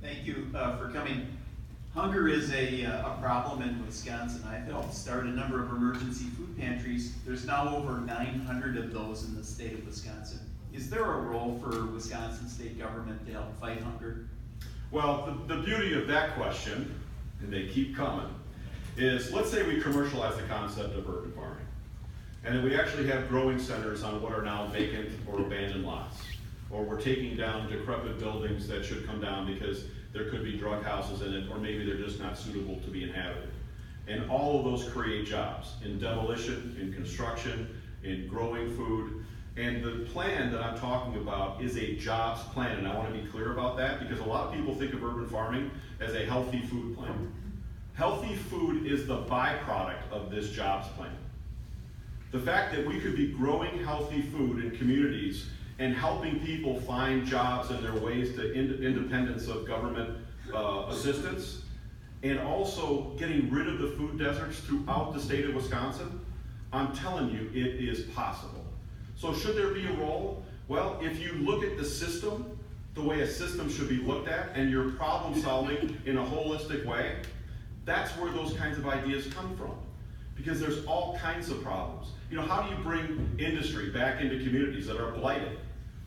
Thank you for coming. Hunger is a problem in Wisconsin. I've helped start a number of emergency food pantries. There's now over 900 of those in the state of Wisconsin. Is there a role for Wisconsin state government to help fight hunger? Well, the beauty of that question, and they keep coming, is let's say we commercialize the concept of urban farming. And then we actually have growing centers on what are now vacant or abandoned lots. Or we're taking down decrepit buildings that should come down because there could be drug houses in it, or maybe they're just not suitable to be inhabited. And all of those create jobs in demolition, in construction, in growing food. And the plan that I'm talking about is a jobs plan, and I want to be clear about that because a lot of people think of urban farming as a healthy food plan. Healthy food is the byproduct of this jobs plan. The fact that we could be growing healthy food in communities and helping people find jobs and their ways to independence of government assistance, and also getting rid of the food deserts throughout the state of Wisconsin, I'm telling you, it is possible. So should there be a role? Well, if you look at the system, the way a system should be looked at, and you're problem solving in a holistic way, that's where those kinds of ideas come from. Because there's all kinds of problems. You know, how do you bring industry back into communities that are blighted?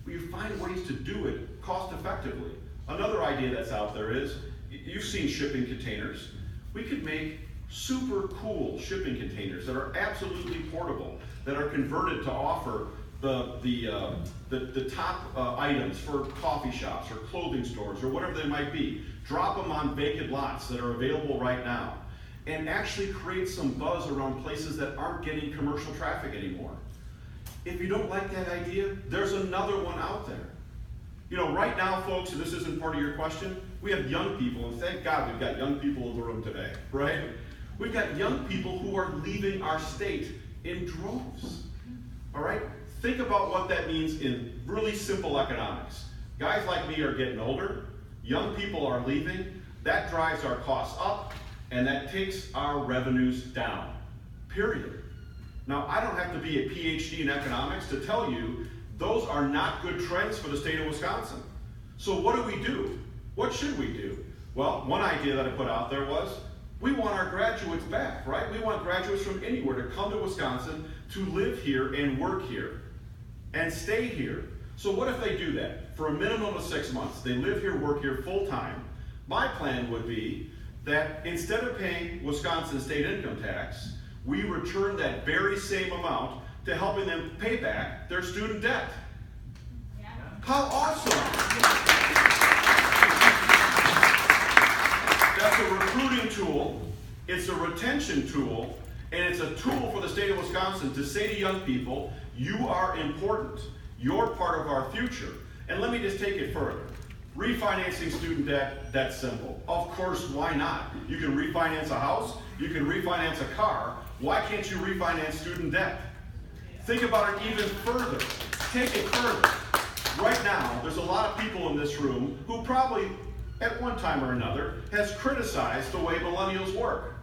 Well, you find ways to do it cost effectively. Another idea that's out there is, you've seen shipping containers. We could make super cool shipping containers that are absolutely portable, that are converted to offer the top items for coffee shops or clothing stores or whatever they might be. Drop them on vacant lots that are available right now, and actually create some buzz around places that aren't getting commercial traffic anymore. If you don't like that idea, there's another one out there. You know, right now, folks, and this isn't part of your question, we have young people, and thank God we've got young people in the room today, right? We've got young people who are leaving our state in droves, all right? Think about what that means in really simple economics. Guys like me are getting older, young people are leaving, that drives our costs up, and that takes our revenues down, period. Now, I don't have to be a PhD in economics to tell you those are not good trends for the state of Wisconsin. So what do? What should we do? Well, one idea that I put out there was, we want our graduates back, right? We want graduates from anywhere to come to Wisconsin to live here and work here and stay here. So what if they do that? For a minimum of 6 months, they live here, work here full time. My plan would be that instead of paying Wisconsin state income tax, we return that very same amount to helping them pay back their student debt. Yeah. How awesome! That's a recruiting tool, it's a retention tool, and it's a tool for the state of Wisconsin to say to young people, you are important, you're part of our future. And let me just take it further. Refinancing student debt, that's simple. Of course, why not? You can refinance a house, you can refinance a car. Why can't you refinance student debt? Think about it even further. Take it further. Right now, there's a lot of people in this room who probably, at one time or another, has criticized the way millennials work.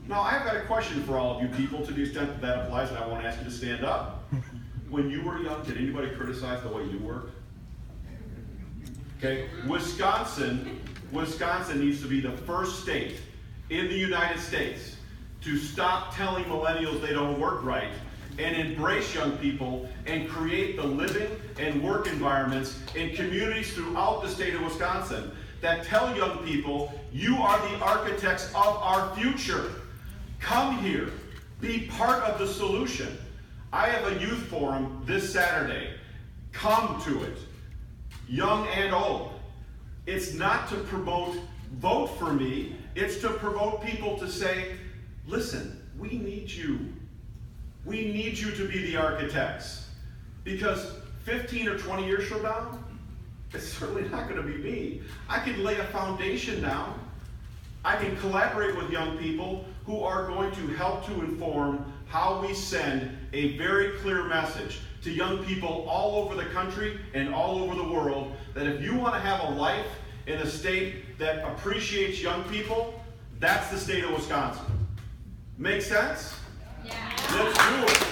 Now, I've got a question for all of you people to the extent that that applies, and I want to ask you to stand up. When you were young, did anybody criticize the way you worked? Okay, Wisconsin needs to be the first state in the United States to stop telling millennials they don't work right and embrace young people and create the living and work environments in communities throughout the state of Wisconsin that tell young people, you are the architects of our future. Come here, be part of the solution. I have a youth forum this Saturday. Come to it, young and old. It's not to promote vote for me, it's to promote people to say, listen, we need you. We need you to be the architects. Because 15 or 20 years from now, it's certainly not going to be me. I can lay a foundation down. I can collaborate with young people who are going to help to inform how we send a very clear message to young people all over the country and all over the world that if you want to have a life in a state that appreciates young people, that's the state of Wisconsin. Make sense? Yeah. Let's do it.